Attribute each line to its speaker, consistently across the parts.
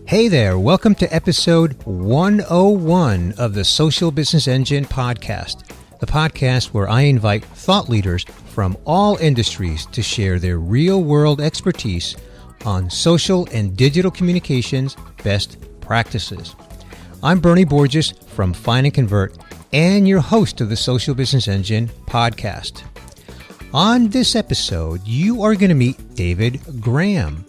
Speaker 1: Hey there, welcome to episode 101 of the Social Business Engine podcast, the podcast where I invite thought leaders from all industries to share their real-world expertise on social and digital communications best practices. I'm Bernie Borges from Find and Convert and your host of the Social Business Engine podcast. On this episode, you are going to meet David Graham.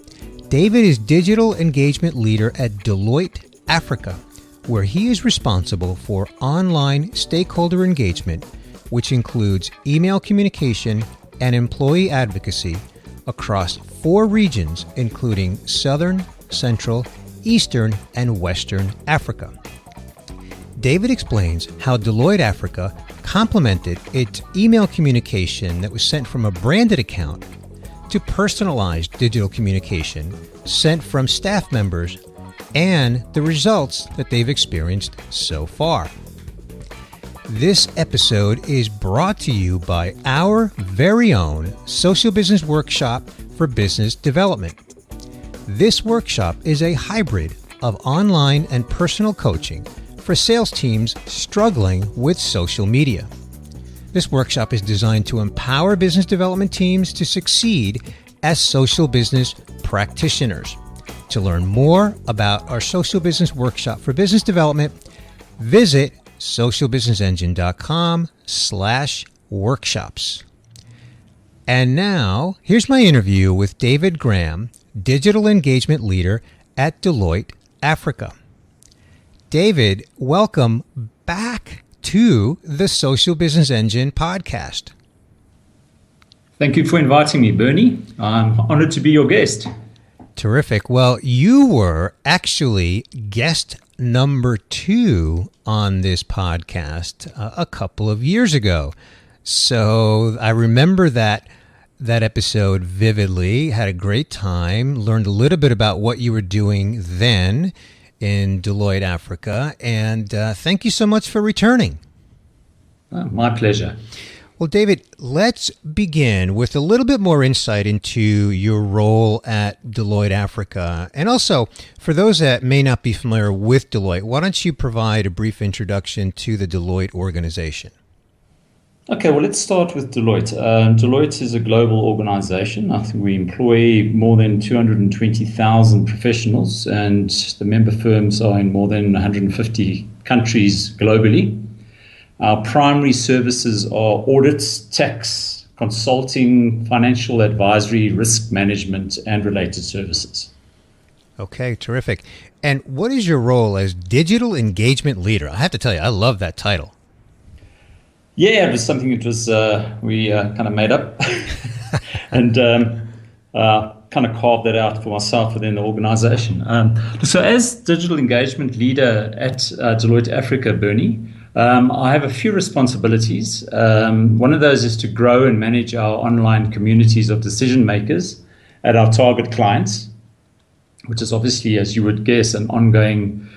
Speaker 1: David is Digital Engagement Leader at Deloitte, Africa, where he is responsible for online stakeholder engagement, which includes email communication and employee advocacy across 4 regions, including Southern, Central, Eastern, and Western Africa. David explains how Deloitte Africa complemented its email communication that was sent from a branded account to personalized digital communication sent from staff members and the results that they've experienced so far. This episode is brought to you by our very own Social Business Workshop for Business Development. This workshop is a hybrid of online and personal coaching for sales teams struggling with social media. This workshop is designed to empower business development teams to succeed as social business practitioners. To learn more about our Social Business Workshop for Business Development, visit socialbusinessengine.com/workshops. And now, here's my interview with David Graham, Digital Engagement Leader at Deloitte, Africa. David, welcome back to the Social Business Engine podcast.
Speaker 2: Thank you for inviting me, Bernie. I'm honored to be your guest.
Speaker 1: Terrific. Well, you were actually guest number 2 on this podcast a couple of years ago. So I remember that episode vividly, had a great time, learned a little bit about what you were doing then in Deloitte, Africa, and thank you so much for returning.
Speaker 2: My pleasure.
Speaker 1: Well, David, let's begin with a little bit more insight into your role at Deloitte, Africa. And also, for those that may not be familiar with Deloitte, why don't you provide a brief introduction to the Deloitte organization?
Speaker 2: Okay, well, let's start with Deloitte. Deloitte is a global organization. I think we employ more than 220,000 professionals, and the member firms are in more than 150 countries globally. Our primary services are audits, tax, consulting, financial advisory, risk management, and related services.
Speaker 1: Okay, terrific. And what is your role as Digital Engagement Leader? I have to tell you, I love that title.
Speaker 2: Yeah, it was something that was we kind of made up and kind of carved that out for myself within the organization. So as Digital Engagement Leader at Deloitte Africa, Bernie, I have a few responsibilities. One of those is to grow and manage our online communities of decision makers at our target clients, which is obviously, as you would guess, an ongoing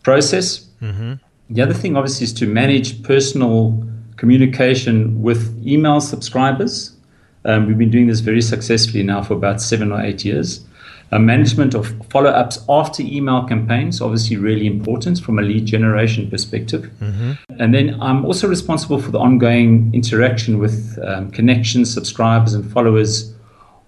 Speaker 2: process. Mm-hmm. The other thing, obviously, is to manage personal communication with email subscribers. We've been doing this very successfully now for about 7 or 8 years. Management of follow-ups after email campaigns, obviously really important from a lead generation perspective. Mm-hmm. And then I'm also responsible for the ongoing interaction with connections, subscribers, and followers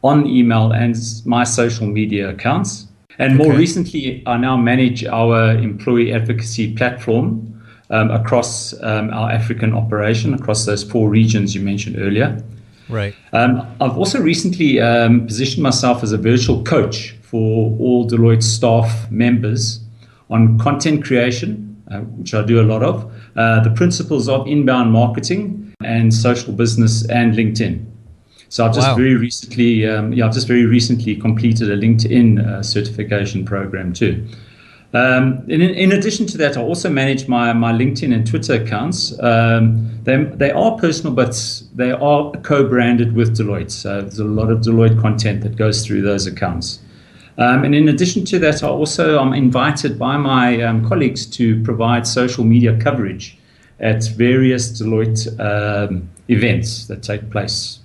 Speaker 2: on email and my social media accounts. And more recently, I now manage our employee advocacy platform across our African operation, across those 4 regions you mentioned earlier.
Speaker 1: Right.
Speaker 2: I've also recently positioned myself as a virtual coach for all Deloitte staff members on content creation, which I do a lot of, the principles of inbound marketing and social business and LinkedIn. So I've just very recently, completed a LinkedIn certification program too. In addition to that, I also manage my LinkedIn and Twitter accounts. They are personal, but they are co-branded with Deloitte. So there's a lot of Deloitte content that goes through those accounts. And in addition to that, I'm invited by my colleagues to provide social media coverage at various Deloitte events that take place.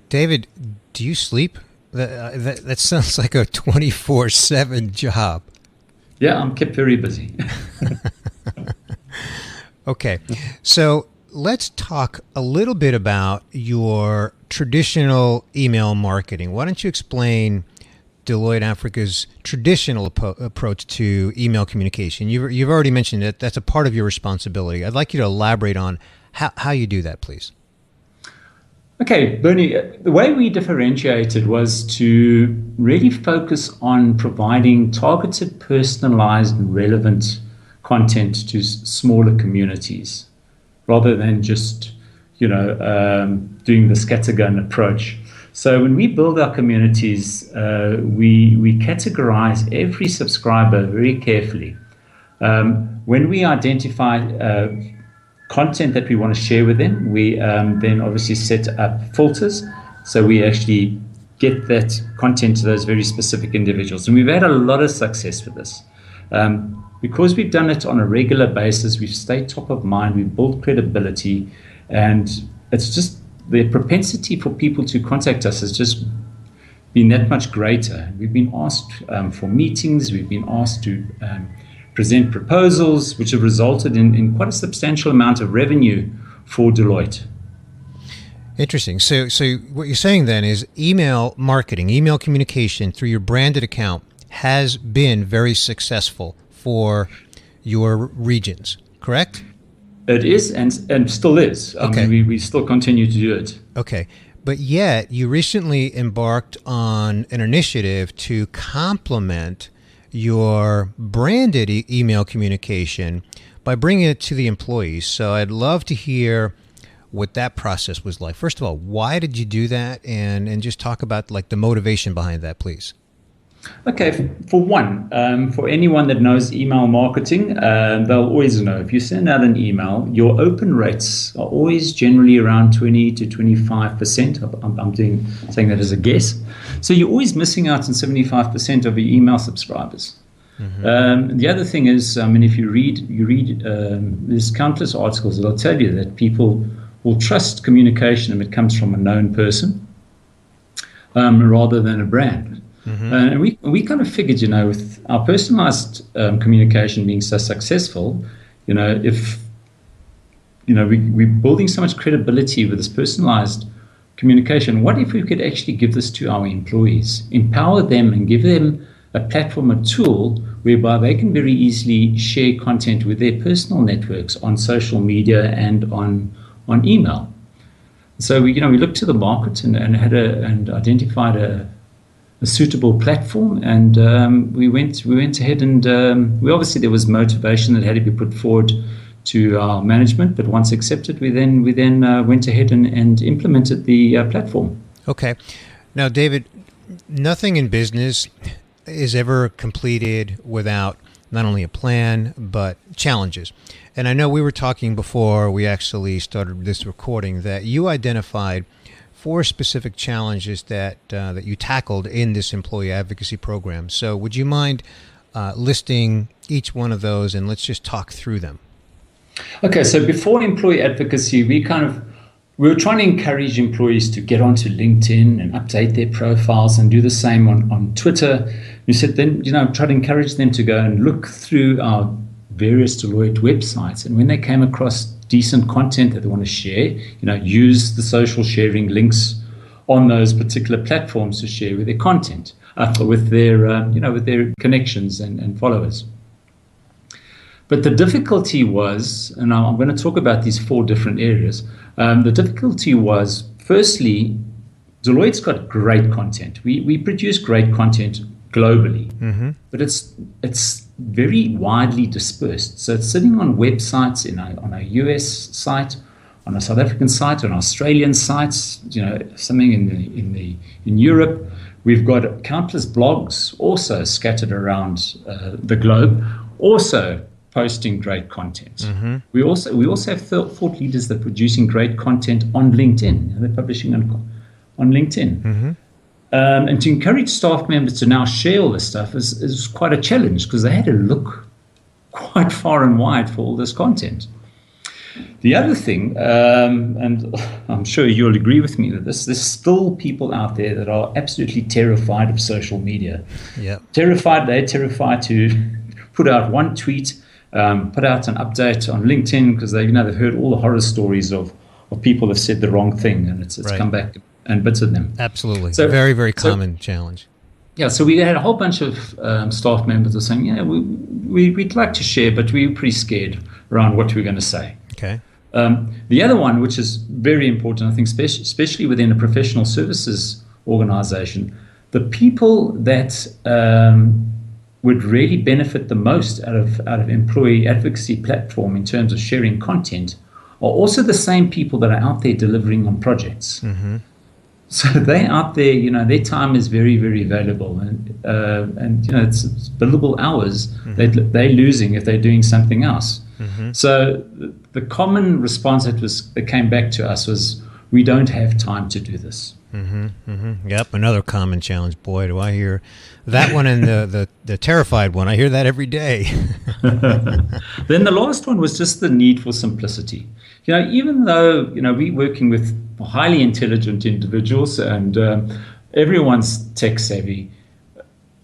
Speaker 1: David, do you sleep That sounds like a 24/7 job.
Speaker 2: Yeah, I'm kept very busy.
Speaker 1: Okay, so let's talk a little bit about your traditional email marketing. Why don't you explain Deloitte Africa's traditional approach to email communication? You've already mentioned it. That's a part of your responsibility. I'd like you to elaborate on how you do that, please.
Speaker 2: Okay, Bernie, the way we differentiated was to really focus on providing targeted, personalized, and relevant content to smaller communities, rather than just, doing the scattergun approach. So when we build our communities, we categorize every subscriber very carefully. When we identify content that we want to share with them, we then obviously set up filters. So we actually get that content to those very specific individuals. And we've had a lot of success with this. Because we've done it on a regular basis, we've stayed top of mind, we've built credibility, and it's just the propensity for people to contact us has just been that much greater. We've been asked for meetings, we've been asked to present proposals, which have resulted in quite a substantial amount of revenue for Deloitte.
Speaker 1: Interesting. So what you're saying then is email marketing, email communication through your branded account has been very successful for your regions, correct?
Speaker 2: It is and still is.
Speaker 1: Okay.
Speaker 2: We still continue to do it.
Speaker 1: Okay. But yet you recently embarked on an initiative to complement your branded email communication by bringing it to the employees. So I'd love to hear what that process was like. First of all, why did you do that? And just talk about like the motivation behind that, please.
Speaker 2: Okay, for one, for anyone that knows email marketing, they'll always know if you send out an email, your open rates are always generally around 20 to 25%. I'm saying that as a guess. So you're always missing out on 75% of your email subscribers. Mm-hmm. The other thing is, if you read there's countless articles that'll tell you that people will trust communication if it comes from a known person rather than a brand. Mm-hmm. And we kind of figured, with our personalized communication being so successful, if we're building so much credibility with this personalized communication, what if we could actually give this to our employees, empower them and give them a platform, a tool whereby they can very easily share content with their personal networks on social media and on email. So we looked to the market and identified a suitable platform, and we went ahead and we obviously there was motivation that had to be put forward to our management, but once accepted, we then went ahead and implemented the platform.
Speaker 1: Okay, now David, nothing in business is ever completed without not only a plan but challenges. And I know we were talking before we actually started this recording that you identified 4 specific challenges that you tackled in this employee advocacy program. So would you mind listing each one of those, and let's just talk through them?
Speaker 2: Okay, so before employee advocacy, we were trying to encourage employees to get onto LinkedIn and update their profiles and do the same on Twitter. We said then, try to encourage them to go and look through our various Deloitte websites, and when they came across decent content that they want to share, use the social sharing links on those particular platforms to share with their content, with their connections and followers. But the difficulty was, and I'm going to talk about these 4 different areas. The difficulty was, firstly, Deloitte's got great content. We produce great content globally, mm-hmm. but it's very widely dispersed. So it's sitting on websites on a US site, on a South African site, on Australian sites, something in Europe. We've got countless blogs also scattered around the globe, also posting great content. Mm-hmm. We also have thought leaders that are producing great content on LinkedIn. They're publishing on LinkedIn. Mm-hmm. And to encourage staff members to now share all this stuff is quite a challenge, because they had to look quite far and wide for all this content. The other thing, and I'm sure you'll agree with me that there's still people out there that are absolutely terrified of social media.
Speaker 1: Yeah.
Speaker 2: They're terrified to put out one tweet, put out an update on LinkedIn because they've heard all the horror stories of people that said the wrong thing and it's
Speaker 1: Right.
Speaker 2: come back and bitten them.
Speaker 1: Absolutely.
Speaker 2: So,
Speaker 1: very, very common challenge.
Speaker 2: Yeah, so we had a whole bunch of staff members that were saying, yeah, we'd like to share, but we were pretty scared around what we were going to say.
Speaker 1: Okay.
Speaker 2: The other one, which is very important, I think, especially within a professional services organization, the people that would really benefit the most out of employee advocacy platform in terms of sharing content are also the same people that are out there delivering on projects.
Speaker 1: Mm-hmm.
Speaker 2: So they're out there, their time is very, very valuable, and it's billable hours
Speaker 1: Mm-hmm.
Speaker 2: they're losing if they're doing something else.
Speaker 1: Mm-hmm.
Speaker 2: So the common response that came back to us was, we don't have time to do this.
Speaker 1: Mm-hmm. Mm-hmm. Yep, another common challenge. Boy, do I hear that one and the terrified one. I hear that every day.
Speaker 2: Then the last one was just the need for simplicity. Even though we're working with highly intelligent individuals and everyone's tech savvy,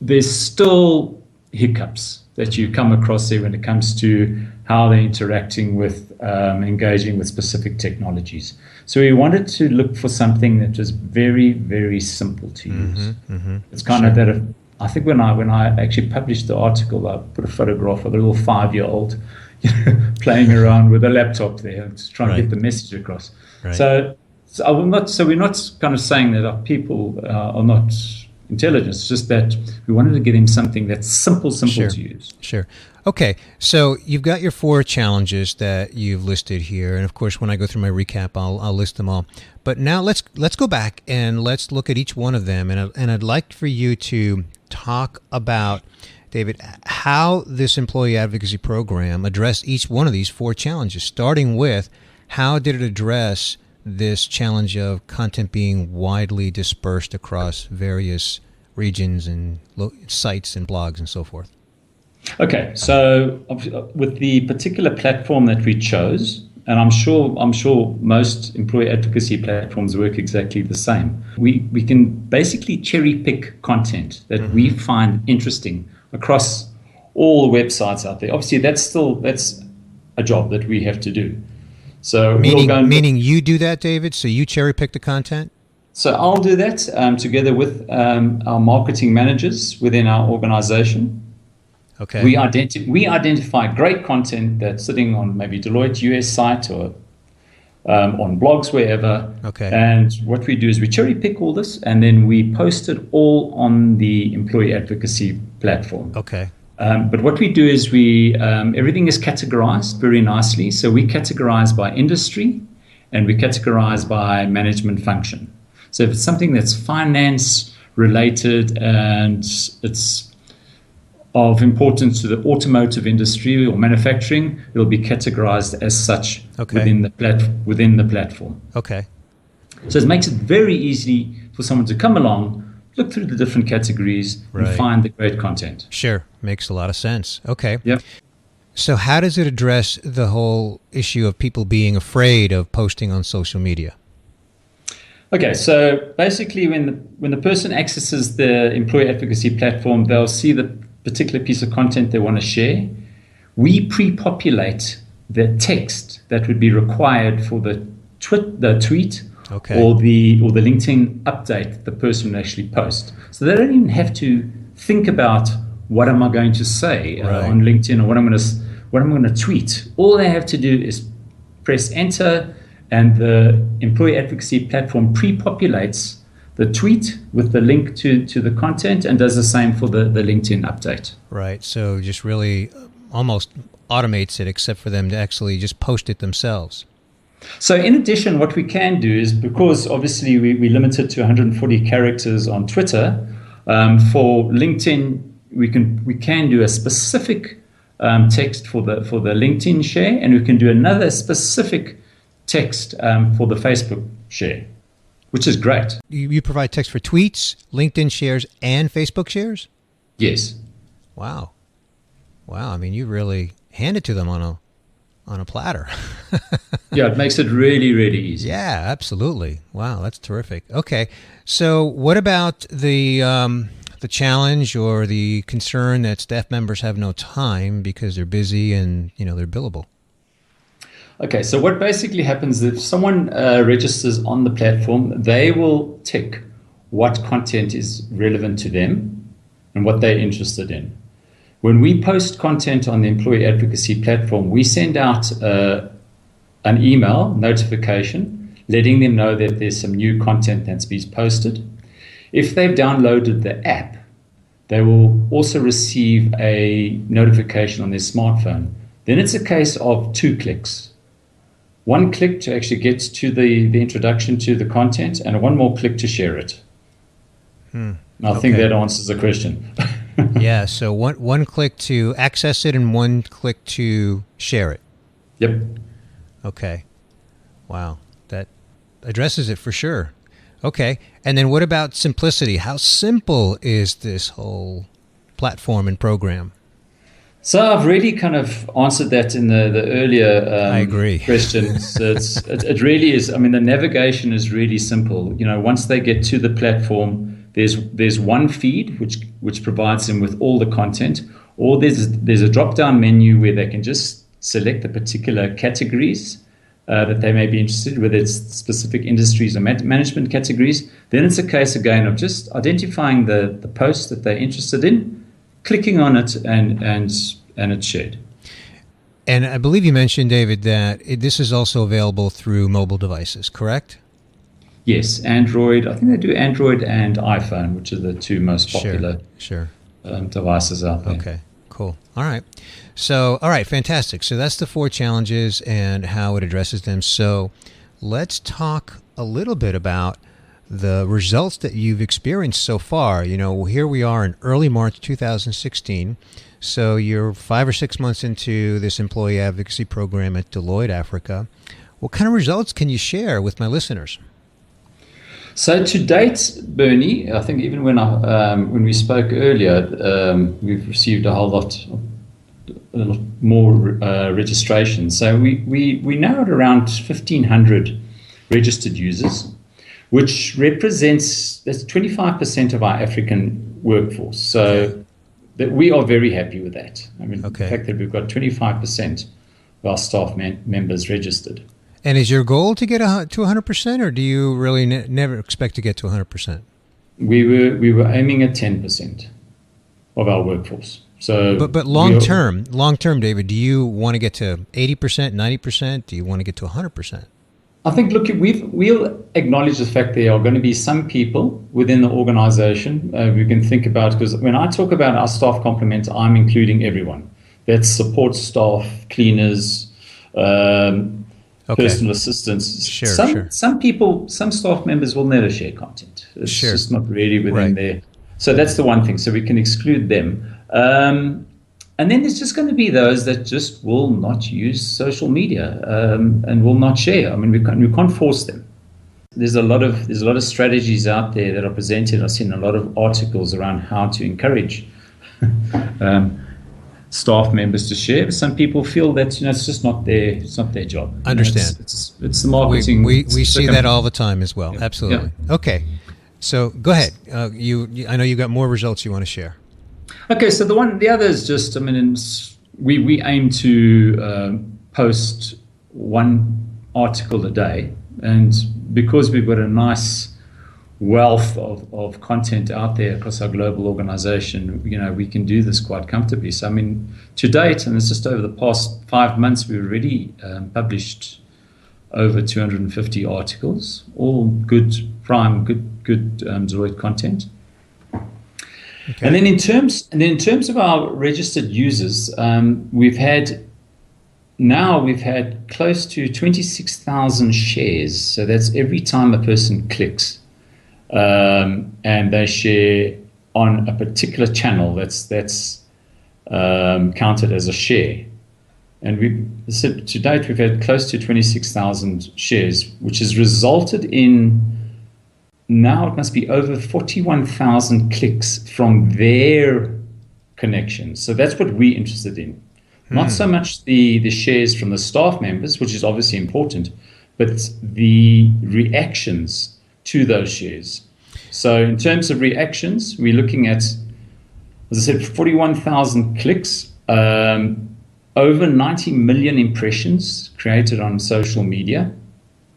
Speaker 2: there's still hiccups that you come across there when it comes to how they're interacting with, engaging with specific technologies. So we wanted to look for something that was very, very simple to use.
Speaker 1: Mm-hmm. Mm-hmm.
Speaker 2: It's kind of that. I think when I actually published the article, I put a photograph of a little 5-year-old playing around with a laptop there, just trying to get the message across.
Speaker 1: Right.
Speaker 2: So we're not kind of saying that our people are not intelligent. It's just that we wanted to get him something that's simple
Speaker 1: Sure.
Speaker 2: to use.
Speaker 1: Sure. Okay, so you've got your 4 challenges that you've listed here, and of course, when I go through my recap, I'll list them all. But now let's go back and let's look at each one of them, and I'd like for you to talk about, David, how this employee advocacy program addressed each one of these 4 challenges, starting with how did it address this challenge of content being widely dispersed across various regions and sites and blogs and so forth.
Speaker 2: Okay, so with the particular platform that we chose, and I'm sure most employee advocacy platforms work exactly the same. We can basically cherry pick content that
Speaker 1: Mm-hmm.
Speaker 2: we find interesting across all the websites out there. Obviously, that's a job that we have to do. So
Speaker 1: meaning you do that, David. So you cherry pick the content.
Speaker 2: So I'll do that together with our marketing managers within our organization.
Speaker 1: Okay.
Speaker 2: We identify great content that's sitting on maybe Deloitte US site or on blogs, wherever.
Speaker 1: Okay.
Speaker 2: And what we do is we cherry pick all this and then we post it all on the employee advocacy platform.
Speaker 1: Okay.
Speaker 2: But what we do is everything is categorized very nicely. So we categorize by industry and we categorize by management function. So if it's something that's finance related and it's of importance to the automotive industry or manufacturing, it'll be categorized as such within the platform.
Speaker 1: Okay.
Speaker 2: So it makes it very easy for someone to come along, look through the different categories, and find the great content.
Speaker 1: Sure. Makes a lot of sense. Okay.
Speaker 2: Yep.
Speaker 1: So how does it address the whole issue of people being afraid of posting on social media?
Speaker 2: Okay, so basically when the person accesses the employee advocacy platform, they'll see the particular piece of content they want to share. We pre-populate the text that would be required for the tweet
Speaker 1: Okay.
Speaker 2: or the LinkedIn update the person would actually post. So they don't even have to think about what am I going to say on LinkedIn or what I'm going to tweet. All they have to do is press enter, and the employee advocacy platform pre-populates the tweet with the link to the content and does the same for the LinkedIn update.
Speaker 1: Right. So just really almost automates it, except for them to actually just post it themselves.
Speaker 2: So in addition, what we can do is, because obviously we limit it to 140 characters on Twitter, for LinkedIn, we can do a specific text for the LinkedIn share, and we can do another specific text for the Facebook share, which is great.
Speaker 1: You provide text for tweets, LinkedIn shares, and Facebook shares?
Speaker 2: Yes.
Speaker 1: Wow. I mean, you really hand it to them on on a platter.
Speaker 2: Yeah, it makes it really, really easy.
Speaker 1: Yeah, absolutely. Wow, that's terrific. Okay, so what about the challenge or the concern that staff members have no time because they're busy and they're billable?
Speaker 2: Okay, so what basically happens if someone registers on the platform, they will tick what content is relevant to them and what they're interested in. When we post content on the employee advocacy platform, we send out an email notification letting them know that there's some new content that's been posted. If they've downloaded the app, they will also receive a notification on their smartphone. Then it's a case of 2 clicks. 1 click to actually get to the introduction to the content, and 1 more click to share it. I think that answers the question.
Speaker 1: Yeah, so one click to access it and 1 click to share it.
Speaker 2: Yep.
Speaker 1: Okay. Wow. That addresses it for sure. Okay. And then what about simplicity? How simple is this whole platform and program?
Speaker 2: So I've really kind of answered that in the earlier
Speaker 1: I agree.
Speaker 2: question. So it really is. I mean, the navigation is really simple. Once they get to the platform, there's one feed which provides them with all the content, or there's a drop-down menu where they can just select the particular categories that they may be interested in, whether it's specific industries or management categories. Then it's a case again of just identifying the post that they're interested in, clicking on it, and it's shared.
Speaker 1: And I believe you mentioned, David, that this is also available through mobile devices, correct?
Speaker 2: Yes, Android. I think they do Android and iPhone, which are the 2 most popular devices out there.
Speaker 1: Okay, cool. All right. So, all right, fantastic. So that's the 4 challenges and how it addresses them. So let's talk a little bit about the results that you've experienced so far. Here we are in early March 2016. So you're 5 or 6 months into this employee advocacy program at Deloitte Africa. What kind of results can you share with my listeners?
Speaker 2: So to date, Bernie, I think even when we spoke earlier, we've received a lot more registration. So we now at around 1,500 registered users, which represents that's 25% of our African workforce. So that we are very happy with that. I mean, the fact that we've got 25% of our staff members registered. And
Speaker 1: is your goal to get to 100%, or do you really never expect to get to 100%?
Speaker 2: We were aiming at 10% of our workforose. So,
Speaker 1: but long term, David, do you want to get to 80%, 90%? Do you want to get to 100%?
Speaker 2: I think, look, we'll acknowledge the fact there are going to be some people within the organization we can think about, because when I talk about our staff complement, I'm including everyone. That's support staff, cleaners, personal assistants. Some people, some staff members will never share content. It's just not really within there. So that's the one thing. So we can exclude them. And then there's just going to be those that just will not use social media and will not share. I mean, we can't force them. There's a lot of strategies out there that are presented. I've seen a lot of articles around how to encourage staff members to share. But some people feel that it's just not their job.
Speaker 1: Understand?
Speaker 2: It's the marketing.
Speaker 1: We see that all the time as well. Yeah. Absolutely. Yeah. Okay, so go ahead. I know you got more results you want to share.
Speaker 2: Okay, so the other is just, I mean, we aim to post 1 article a day, and because we've got a nice wealth of content out there across our global organization, we can do this quite comfortably. So, I mean, to date, and it's just over the past 5 months, we've already published over 250 articles, all good Deloitte content. Okay. And then in terms of our registered users, we've had close to 26,000 shares. So that's every time a person clicks and they share on a particular channel, that's counted as a share. And to date, we've had close to 26,000 shares, which has resulted in, now it must be over 41,000 clicks from their connections. So that's what we're interested in. Not so much the shares from the staff members, which is obviously important, but the reactions to those shares. So in terms of reactions, we're looking at, as I said, 41,000 clicks, over 90 million impressions created on social media,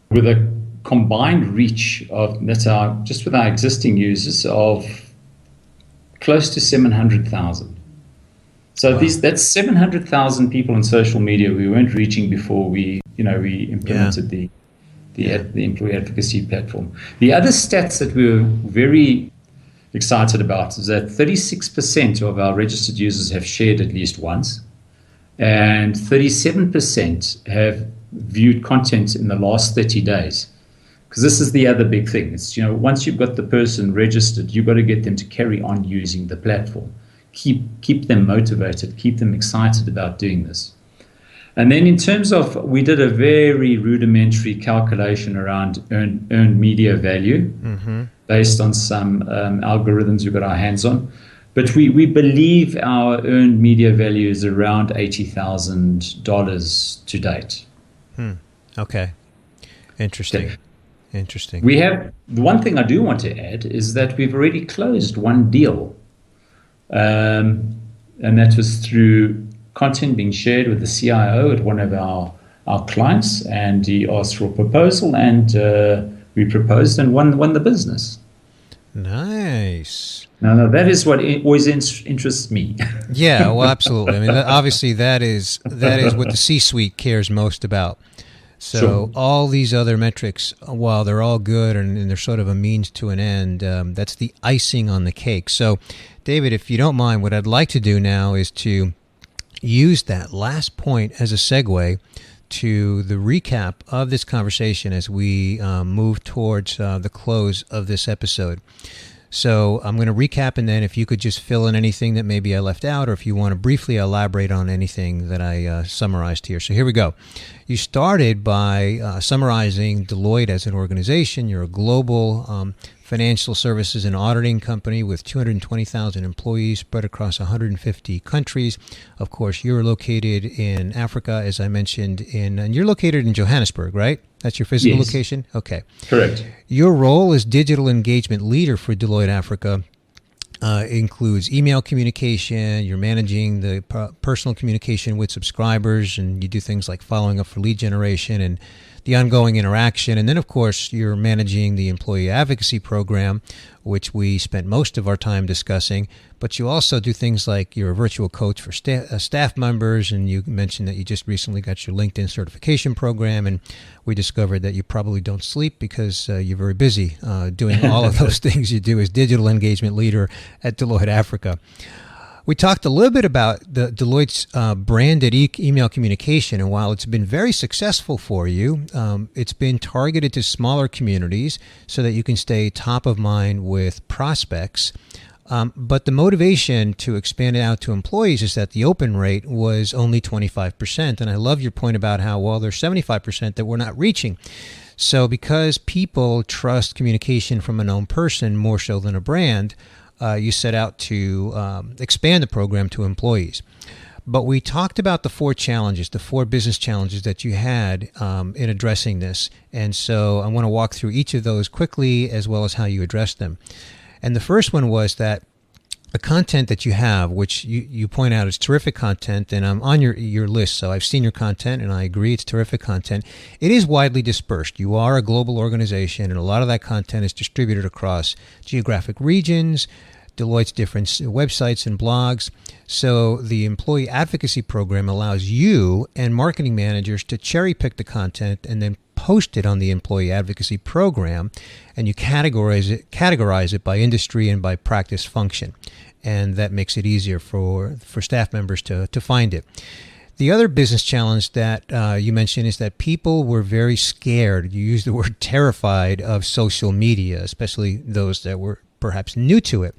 Speaker 2: with a combined reach of, just with our existing users, of close to 700,000. So
Speaker 1: Wow.
Speaker 2: that's 700,000 people on social media we weren't reaching before we implemented the employee advocacy platform. The other stats that we were very excited about is that 36% of our registered users have shared at least once, and 37% have viewed content in the last 30 days. Because this is the other big thing. It's, once you've got the person registered, you've got to get them to carry on using the platform. Keep them motivated, keep them excited about doing this. And then in terms of, we did a very rudimentary calculation around earned media value based on some algorithms we've got our hands on. But we believe our earned media value is around $80,000 to date.
Speaker 1: Okay. Interesting. Interesting.
Speaker 2: We have, the one thing I do want to add is that we've already closed one deal. And that was through content being shared with the CIO at one of our clients, and he asked for a proposal, and we proposed and won the business.
Speaker 1: Nice.
Speaker 2: Now that is what always interests me.
Speaker 1: Yeah, well, absolutely. I mean, obviously that is what the C-suite cares most about. So
Speaker 2: Sure.
Speaker 1: all these other metrics, while they're all good and they're sort of a means to an end, that's the icing on the cake. So, David, if you don't mind, what I'd like to do now is to use that last point as a segue to the recap of this conversation as we move towards the close of this episode. So I'm going to recap, and then if you could just fill in anything that maybe I left out, or if you want to briefly elaborate on anything that I summarized here. So here we go. You started by summarizing Deloitte as an organization. You're a global financial services and auditing company with 220,000 employees spread across 150 countries. Of course, you're located in Africa, as I mentioned, and you're located in Johannesburg, right? That's your physical
Speaker 2: Yes.
Speaker 1: location? Okay.
Speaker 2: Correct.
Speaker 1: Your role as digital engagement leader for Deloitte Africa includes email communication. You're managing the personal communication with subscribers, and you do things like following up for lead generation and the ongoing interaction. And then, of course, you're managing the employee advocacy program, which we spent most of our time discussing. But you also do things like you're a virtual coach for staff members, and you mentioned that you just recently got your LinkedIn certification program, and we discovered that you probably don't sleep because you're very busy doing all of those things you do as digital engagement leader at Deloitte Africa. We talked a little bit about the Deloitte's branded email communication, and while it's been very successful for you, it's been targeted to smaller communities so that you can stay top of mind with prospects. But the motivation to expand it out to employees is that the open rate was only 25%. And I love your point about how, well, there's 75% that we're not reaching. So because people trust communication from a known person more so than a brand, you set out to expand the program to employees. But we talked about the four business challenges that you had in addressing this. And so I want to walk through each of those quickly as well as how you addressed them. And the first one was that the content that you have, which you point out is terrific content, and I'm on your list, so I've seen your content, and I agree it's terrific content. It is widely dispersed. You are a global organization, and a lot of that content is distributed across geographic regions, Deloitte's different websites and blogs. So the employee advocacy program allows you and marketing managers to cherry pick the content and then post it on the employee advocacy program, and you categorize it by industry and by practice function. And that makes it easier for staff members to find it. The other business challenge that you mentioned is that people were very scared. You used the word terrified of social media, especially those that were perhaps new to it.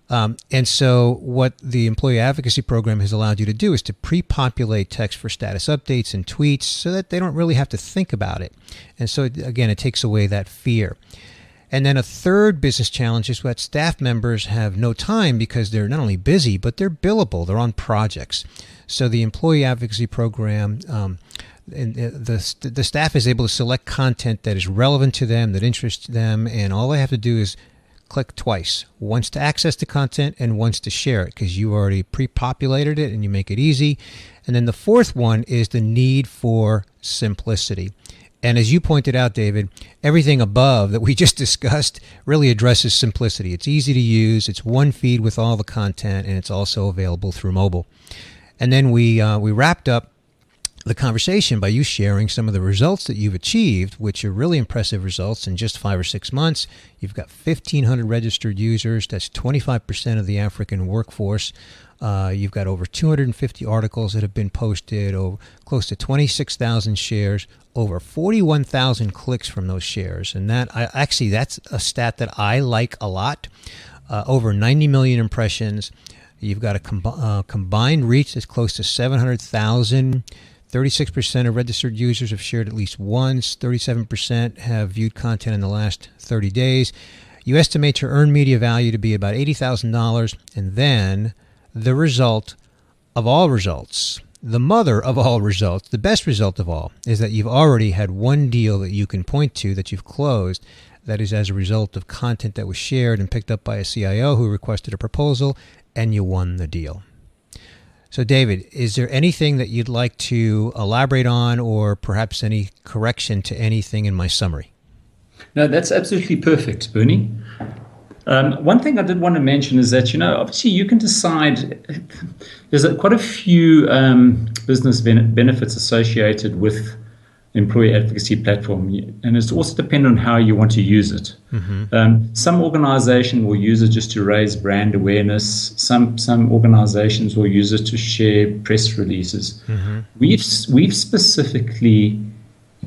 Speaker 1: And so what the employee advocacy program has allowed you to do is to pre-populate text for status updates and tweets so that they don't really have to think about it. And so, again, it takes away that fear. And then a third business challenge is that staff members have no time because they're not only busy, but they're billable. They're on projects. So the employee advocacy program, the staff is able to select content that is relevant to them, that interests them, and all they have to do is click twice, once to access the content and once to share it, because you already pre-populated it and you make it easy. And then the fourth one is the need for simplicity. And as you pointed out, David, everything above that we just discussed really addresses simplicity. It's easy to use, it's one feed with all the content, and it's also available through mobile. And then we wrapped up the conversation by you sharing some of the results that you've achieved, which are really impressive results in just 5 or 6 months. You've got 1,500 registered users. That's 25% of the African workforce. You've got over 250 articles that have been posted, over close to 26,000 shares, over 41,000 clicks from those shares. And that's a stat that I like a lot. Over 90 million impressions. You've got a combined reach that's close to 700,000. 36% of registered users have shared at least once. 37% have viewed content in the last 30 days. You estimate your earned media value to be about $80,000. And then the result of all results, the mother of all results, the best result of all, is that you've already had one deal that you can point to that you've closed that is as a result of content that was shared and picked up by a CIO who requested a proposal, and you won the deal. So, David, is there anything that you'd like to elaborate on, or perhaps any correction to anything in my summary?
Speaker 2: No, that's absolutely perfect, Bernie. One thing I did want to mention is that, obviously you can decide, there's quite a few business benefits associated with employee advocacy platform, and it's also dependent on how you want to use it. Mm-hmm. Some organization will use it just to raise brand awareness. Some organizations will use it to share press releases. Mm-hmm. We've specifically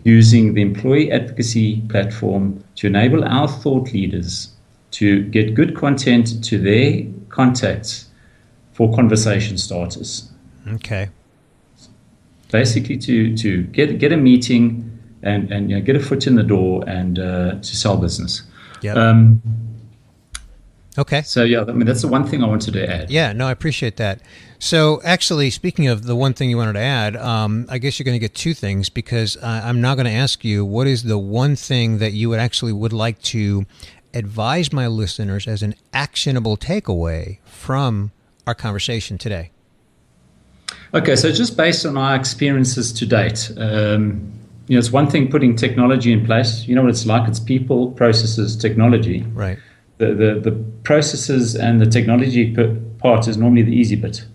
Speaker 2: using the employee advocacy platform to enable our thought leaders to get good content to their contacts for conversation starters.
Speaker 1: Okay.
Speaker 2: Basically, to get a meeting and get a foot in the door and to sell business.
Speaker 1: Yeah. Okay.
Speaker 2: So that's the one thing I wanted to add.
Speaker 1: Yeah. No, I appreciate that. So actually, speaking of the one thing you wanted to add, I guess you're going to get two things, because I'm now going to ask you, what is the one thing that you would like to advise my listeners as an actionable takeaway from our conversation today?
Speaker 2: Okay, so just based on our experiences to date, it's one thing putting technology in place. You know what it's like? It's people, processes, technology.
Speaker 1: Right.
Speaker 2: The processes and the technology part is normally the easy bit.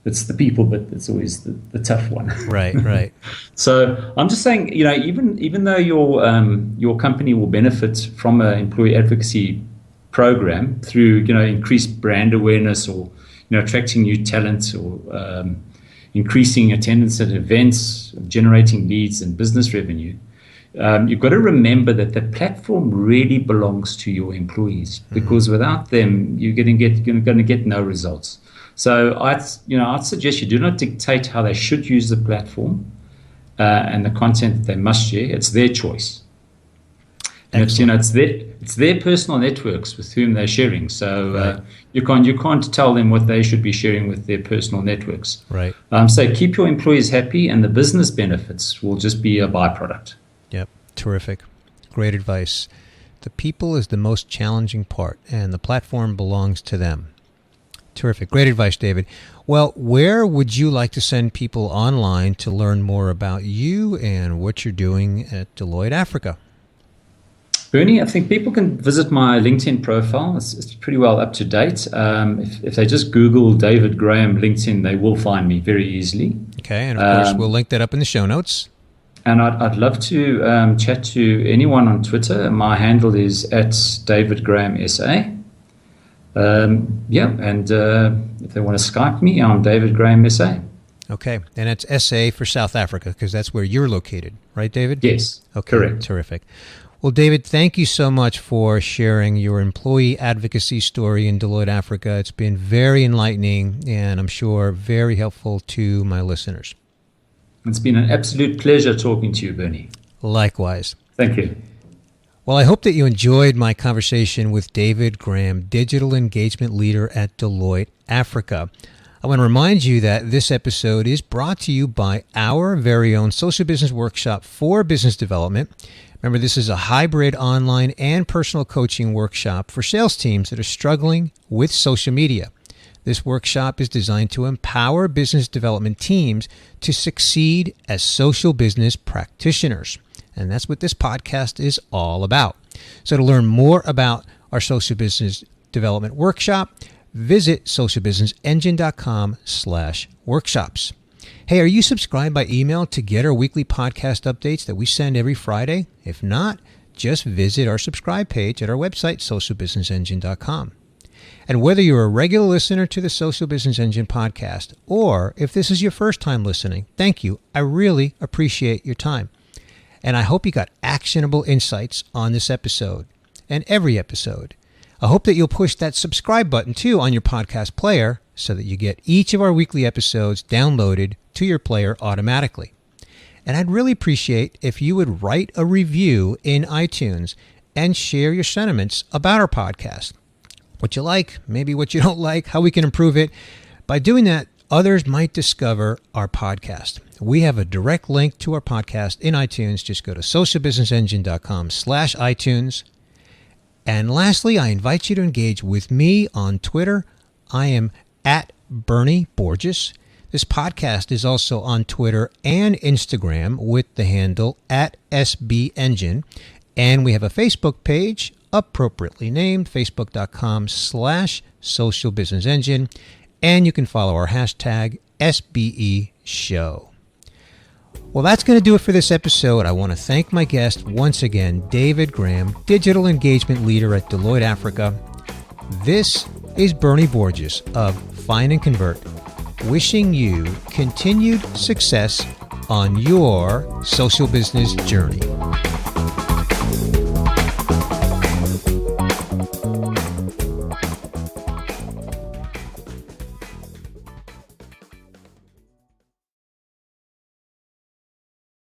Speaker 2: It's the people bit that's always the tough one.
Speaker 1: Right.
Speaker 2: So I'm just saying, even though your company will benefit from an employee advocacy program through increased brand awareness, or attracting new talent, or increasing attendance at events, generating leads and business revenue, you've got to remember that the platform really belongs to your employees, because without them, you're going to get no results. So I'd suggest you do not dictate how they should use the platform and the content that they must share. It's their choice. And it's their personal networks with whom they're sharing. So you can't tell them what they should be sharing with their personal networks.
Speaker 1: Right.
Speaker 2: So keep your employees happy, and the business benefits will just be a byproduct.
Speaker 1: Yep. Terrific. Great advice. The people is the most challenging part, and the platform belongs to them. Terrific. Great advice, David. Well, where would you like to send people online to learn more about you and what you're doing at Deloitte Africa?
Speaker 2: Bernie, I think people can visit my LinkedIn profile. It's pretty well up to date. If they just Google David Graham LinkedIn, they will find me very easily.
Speaker 1: Okay, and of course, we'll link that up in the show notes. And
Speaker 2: I'd love to chat to anyone on Twitter. My handle is @DavidGrahamSA. And if they want to Skype me, I'm David Graham SA.
Speaker 1: Okay, and it's SA for South Africa, because that's where you're located, right, David?
Speaker 2: Yes,
Speaker 1: okay,
Speaker 2: correct.
Speaker 1: Terrific. Well, David, thank you so much for sharing your employee advocacy story in Deloitte Africa. It's been very enlightening, and I'm sure very helpful to my listeners.
Speaker 2: It's been an absolute pleasure talking to you, Bernie.
Speaker 1: Likewise.
Speaker 2: Thank you.
Speaker 1: Well, I hope that you enjoyed my conversation with David Graham, Digital Engagement Leader at Deloitte, Africa. I want to remind you that this episode is brought to you by our very own Social Business Workshop for Business Development. Remember, this is a hybrid online and personal coaching workshop for sales teams that are struggling with social media. This workshop is designed to empower business development teams to succeed as social business practitioners. And that's what this podcast is all about. So to learn more about our Social Business Development Workshop, visit socialbusinessengine.com/workshops. Hey, are you subscribed by email to get our weekly podcast updates that we send every Friday? If not, just visit our subscribe page at our website, socialbusinessengine.com. And whether you're a regular listener to the Social Business Engine podcast, or if this is your first time listening, thank you. I really appreciate your time. And I hope you got actionable insights on this episode and every episode. I hope that you'll push that subscribe button too on your podcast player so that you get each of our weekly episodes downloaded to your player automatically. And I'd really appreciate if you would write a review in iTunes and share your sentiments about our podcast. What you like, maybe what you don't like, how we can improve it. By doing that, others might discover our podcast. We have a direct link to our podcast in iTunes. Just go to socialbusinessengine.com/iTunes. And lastly, I invite you to engage with me on Twitter. I am at Bernie Borges. This podcast is also on Twitter and Instagram with the handle at SB Engine. And we have a Facebook page appropriately named facebook.com/socialbusinessengine. And you can follow our hashtag SBE Show. Well, that's going to do it for this episode. I want to thank my guest once again, David Graham, Digital Engagement Leader at Deloitte Africa. This is Bernie Borges of Find and Convert, wishing you continued success on your social business journey.